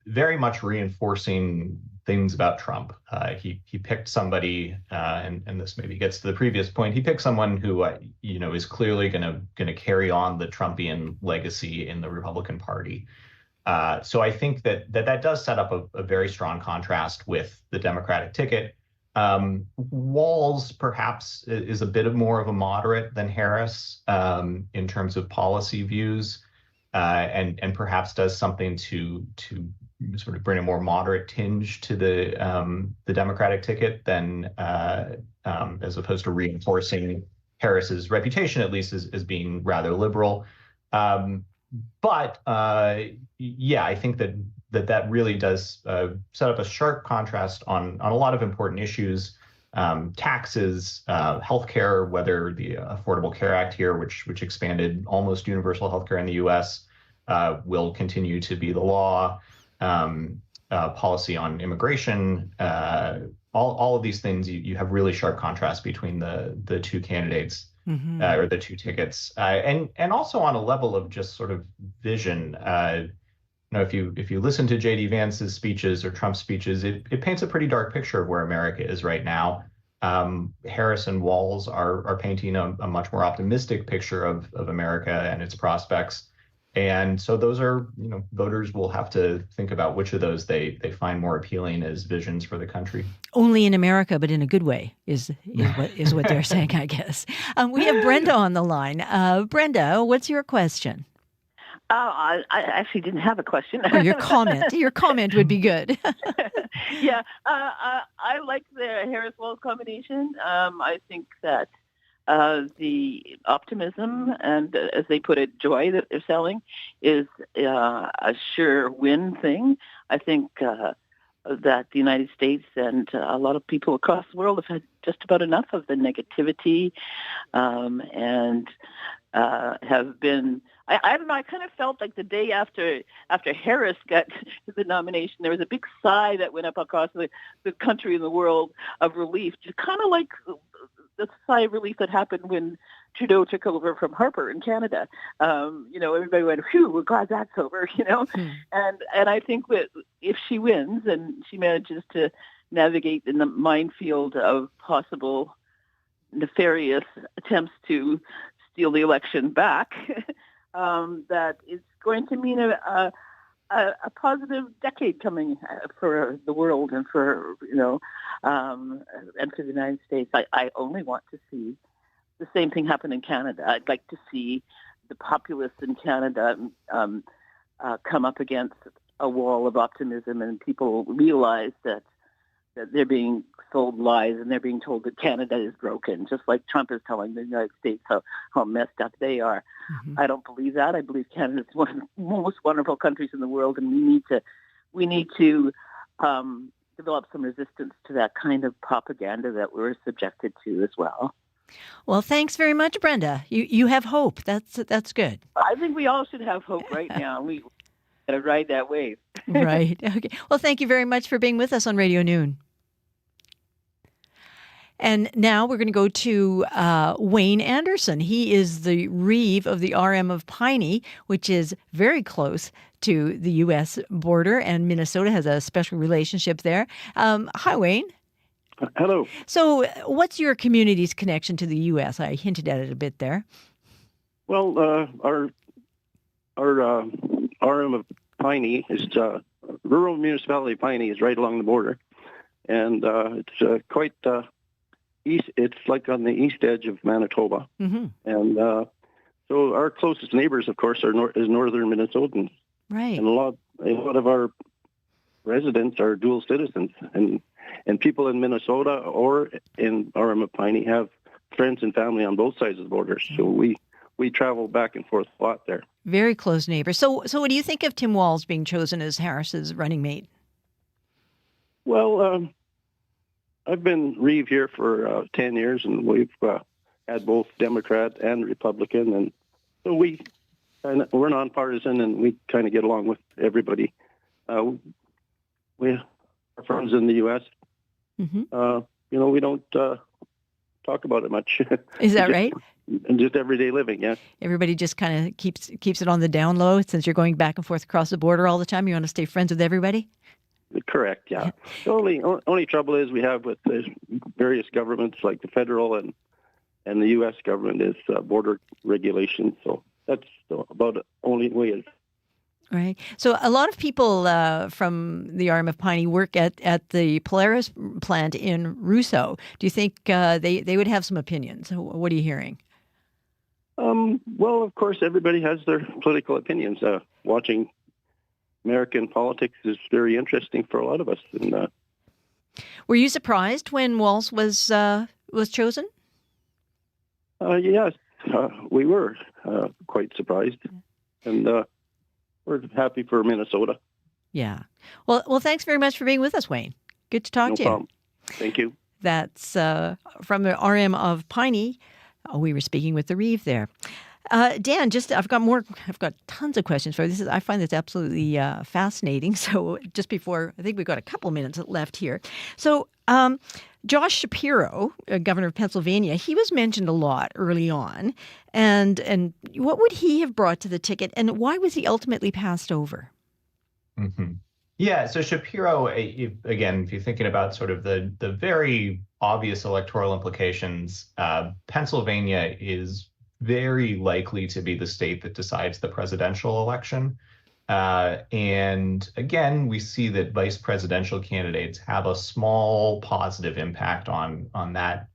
Speaker 5: very much reinforcing things about Trump. He picked somebody, and this maybe gets to the previous point. He picked someone who is clearly going to carry on the Trumpian legacy in the Republican Party. So I think that does set up a very strong contrast with the Democratic ticket. Walz perhaps is a bit more of a moderate than Harris in terms of policy views, and perhaps does something to sort of bring a more moderate tinge to the Democratic ticket than as opposed to reinforcing Harris's reputation, at least as being rather liberal. But I think that really does set up a sharp contrast on a lot of important issues, taxes, healthcare, whether the Affordable Care Act here, which expanded almost universal healthcare in the U.S., will continue to be the law, policy on immigration, all of these things. You have really sharp contrast between the two candidates. Or the two tickets, and also on a level of just sort of vision. If you listen to J.D. Vance's speeches or Trump's speeches, it paints a pretty dark picture of where America is right now. Harris and Walz are painting a much more optimistic picture of America and its prospects. And so those are, voters will have to think about which of those they find more appealing as visions for the country.
Speaker 12: Only in America, but in a good way, is what they're saying, I guess. We have Brenda on the line. Brenda, what's your question?
Speaker 6: I actually didn't have a question.
Speaker 12: Oh, your comment. Your comment would be good.
Speaker 6: Yeah, I like the Harris-Walz combination. I think that the optimism and, as they put it, joy that they're selling is a sure win thing. I think that the United States and a lot of people across the world have had just about enough of the negativity and have been. I don't know. I kind of felt like the day after Harris got the nomination, there was a big sigh that went up across the country and the world of relief, just kind of like the sigh of relief that happened when Trudeau took over from Harper in Canada. Everybody went, "Phew, we're glad that's over." And I think that if she wins and she manages to navigate in the minefield of possible nefarious attempts to steal the election back. That is going to mean a positive decade coming for the world and for and for the United States. I only want to see the same thing happen in Canada. I'd like to see the populists in Canada come up against a wall of optimism, and people realize that they're being sold lies and they're being told that Canada is broken, just like Trump is telling the United States how messed up they are. I don't believe that. I believe Canada is one of the most wonderful countries in the world, and we need to develop some resistance to that kind of propaganda that we're subjected to as well.
Speaker 12: Well, thanks very much, Brenda. You have hope. That's good.
Speaker 6: I think we all should have hope right now. We got to ride that wave.
Speaker 12: Right. Okay. Well, thank you very much for being with us on Radio Noon. And now we're going to go to Wayne Anderson. He is the Reeve of the RM of Piney, which is very close to the U.S. border, and Minnesota has a special relationship there. Hi, Wayne.
Speaker 7: Hello.
Speaker 12: So what's your community's connection to the U.S.? I hinted at it a bit there.
Speaker 7: Well, our RM of Piney is rural municipality of Piney is right along the border, and it's quite east. It's like on the east edge of Manitoba, and so our closest neighbors, of course, is northern Minnesotans,
Speaker 12: right?
Speaker 7: And a lot of our residents are dual citizens, and people in Minnesota or in RM of Piney have friends and family on both sides of the border, so we travel back and forth a lot there.
Speaker 12: Very close neighbors. So what do you think of Tim Walz being chosen as Harris's running mate?
Speaker 7: Well, I've been Reeve here for 10 years, and we've had both Democrat and Republican, and so we're nonpartisan, and we kind of get along with everybody. We are friends in the U.S. We don't talk about it much.
Speaker 12: Is that right?
Speaker 7: And just everyday living, yeah.
Speaker 12: Everybody just kind of keeps it on the down low. Since you're going back and forth across the border all the time, you want to stay friends with everybody?
Speaker 7: Correct, yeah. The only trouble is we have with the various governments, like the federal and the U.S. government, is border regulations. So that's about the only way it is.
Speaker 12: Right. So a lot of people from the RM of Piney work at the Polaris plant in Russo. Do you think they would have some opinions? What are you hearing?
Speaker 7: Well, of course, everybody has their political opinions. Watching American politics is very interesting for a lot of us. And,
Speaker 12: were you surprised when Walz was chosen?
Speaker 7: Yes, we were quite surprised, and we're happy for Minnesota.
Speaker 12: Yeah. Well, thanks very much for being with us, Wayne. Good to talk to you.
Speaker 7: No problem. Thank you.
Speaker 12: That's from the RM of Piney. We were speaking with the Reeve there. Dan, I've got tons of questions for you. I find this absolutely fascinating. So just before, I think we've got a couple minutes left here. So Josh Shapiro, governor of Pennsylvania, he was mentioned a lot early on. And what would he have brought to the ticket, and why was he ultimately passed over?
Speaker 5: Mm-hmm. Yeah, so Shapiro, again, if you're thinking about sort of the very obvious electoral implications, Pennsylvania is very likely to be the state that decides the presidential election. And again, we see that vice presidential candidates have a small positive impact on that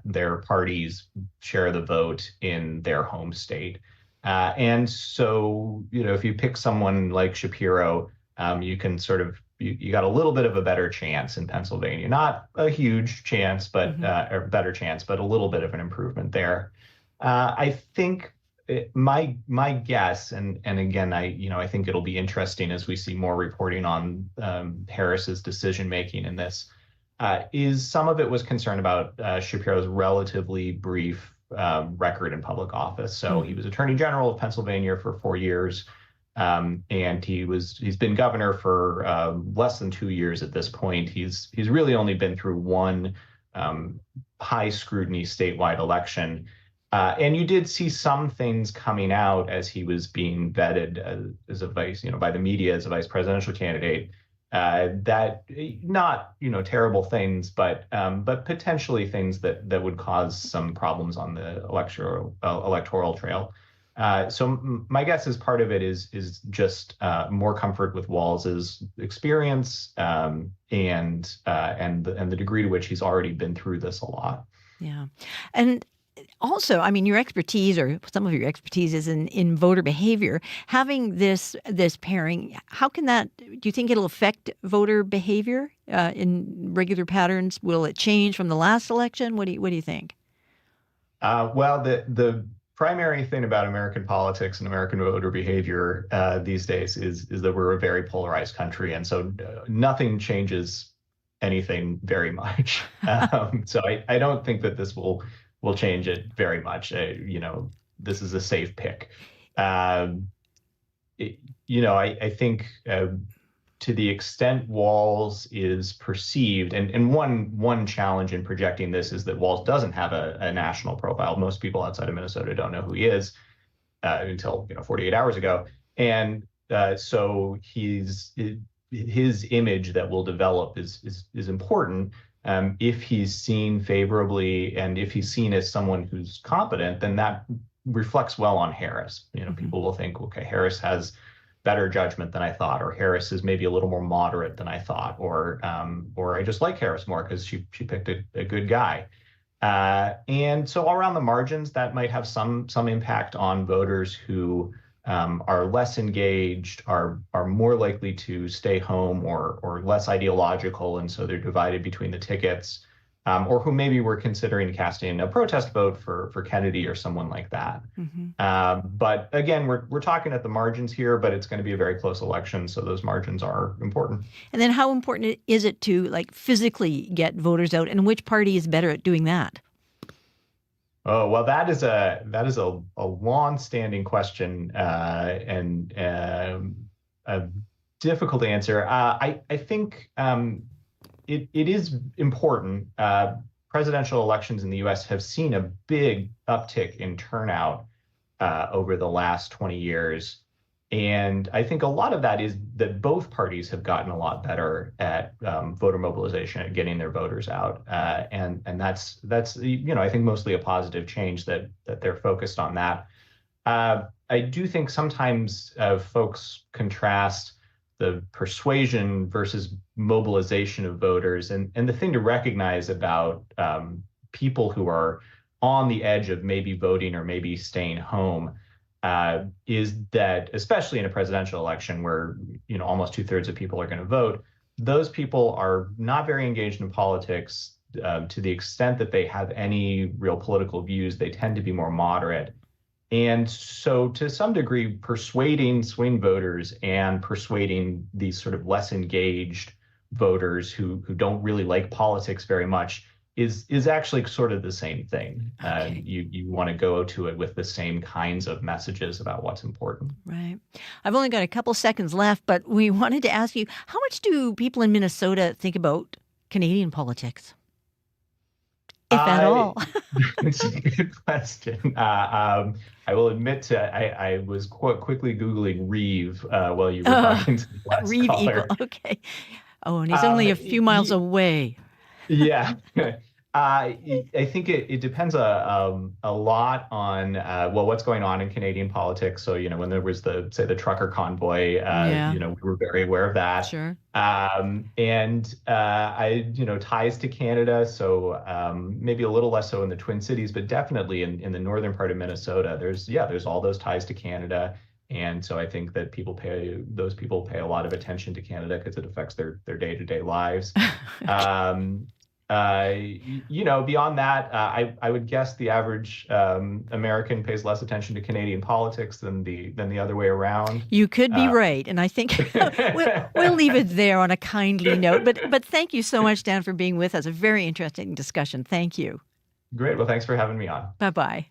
Speaker 5: their parties share the vote in their home state. And so, if you pick someone like Shapiro, you can sort of, you got a little bit of a better chance in Pennsylvania. Not a huge chance, but or better chance, but a little bit of an improvement there. I think my guess, and again, I think it'll be interesting as we see more reporting on Harris's decision making in this, is some of it was concerned about Shapiro's relatively brief record in public office. So he was Attorney General of Pennsylvania for 4 years, and he's been governor for less than 2 years at this point. He's really only been through one high scrutiny statewide election. And you did see some things coming out as he was being vetted as a vice, by the media as a vice presidential candidate. That not terrible things, but potentially things that would cause some problems on the electoral trail. So my guess is part of it is just more comfort with Walz's experience and the degree to which he's already been through this a lot.
Speaker 12: Yeah, and Also, I mean, your expertise, or some of your expertise, is in voter behavior. Having this pairing, how can that? Do you think it'll affect voter behavior in regular patterns? Will it change from the last election? What do you think?
Speaker 5: Well, the primary thing about American politics and American voter behavior these days is that we're a very polarized country, and so nothing changes anything very much. So I don't think that this will change it very much. This is a safe pick. I think to the extent Walz is perceived, and one challenge in projecting this is that Walz doesn't have a national profile. Most people outside of Minnesota don't know who he is until 48 hours ago, and so his image that will develop is important. If he's seen favorably and if he's seen as someone who's competent, then that reflects well on Harris. People will think, okay, Harris has better judgment than I thought, or Harris is maybe a little more moderate than I thought, or I just like Harris more because she picked a good guy. And so around the margins, that might have some impact on voters who are less engaged, are more likely to stay home, or less ideological, and so they're divided between the tickets, or who maybe were considering casting a protest vote for Kennedy or someone like that. But again, we're talking at the margins here, but it's going to be a very close election, so those margins are important.
Speaker 12: And then how important is it to physically get voters out, and which party is better at doing that?
Speaker 5: Oh, well, that is a long-standing question and a difficult answer. I think it is important. Presidential elections in the U.S. have seen a big uptick in turnout over the last 20 years. And I think a lot of that is that both parties have gotten a lot better at voter mobilization, at getting their voters out. And that's I think mostly a positive change that they're focused on that. I do think sometimes folks contrast the persuasion versus mobilization of voters. And the thing to recognize about people who are on the edge of maybe voting or maybe staying home is that, especially in a presidential election where almost 2/3 of people are going to vote, those people are not very engaged in politics. To the extent that they have any real political views, they tend to be more moderate. And so to some degree, persuading swing voters and persuading these sort of less engaged voters who don't really like politics very much is actually sort of the same thing. Okay. You want to go to it with the same kinds of messages about what's important.
Speaker 12: Right. I've only got a couple seconds left, but we wanted to ask you, how much do people in Minnesota think about Canadian politics? If at all.
Speaker 5: It's a good question. I will admit I was quickly Googling Reeve while you were talking to the last
Speaker 12: Reeve
Speaker 5: caller.
Speaker 12: Eagle, okay. Oh, and he's only a few miles away.
Speaker 5: Yeah. I think it depends a lot on what's going on in Canadian politics. So when there was the trucker convoy, we were very aware of that.
Speaker 12: Sure.
Speaker 5: And ties to Canada. So maybe a little less so in the Twin Cities, but definitely in the northern part of Minnesota. There's all those ties to Canada. And so I think that those people pay a lot of attention to Canada because it affects their day-to-day lives. Beyond that, I would guess the average American pays less attention to Canadian politics than the other way around.
Speaker 12: You could be right, and I think we'll leave it there on a kindly note. But thank you so much, Dan, for being with us. A very interesting discussion. Thank you.
Speaker 5: Great. Well, thanks for having me on.
Speaker 12: Bye-bye.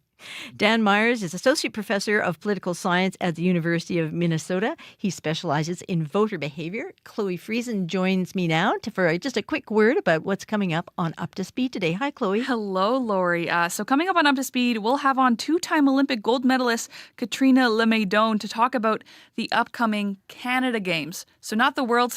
Speaker 12: Dan Myers is Associate Professor of Political Science at the University of Minnesota. He specializes in voter behavior. Chloe Friesen joins me now for just a quick word about what's coming up on Up to Speed today. Hi, Chloe.
Speaker 9: Hello, Lori. So coming up on Up to Speed, we'll have on two-time Olympic gold medalist Katrina Lemaydon to talk about the upcoming Canada Games. So not the World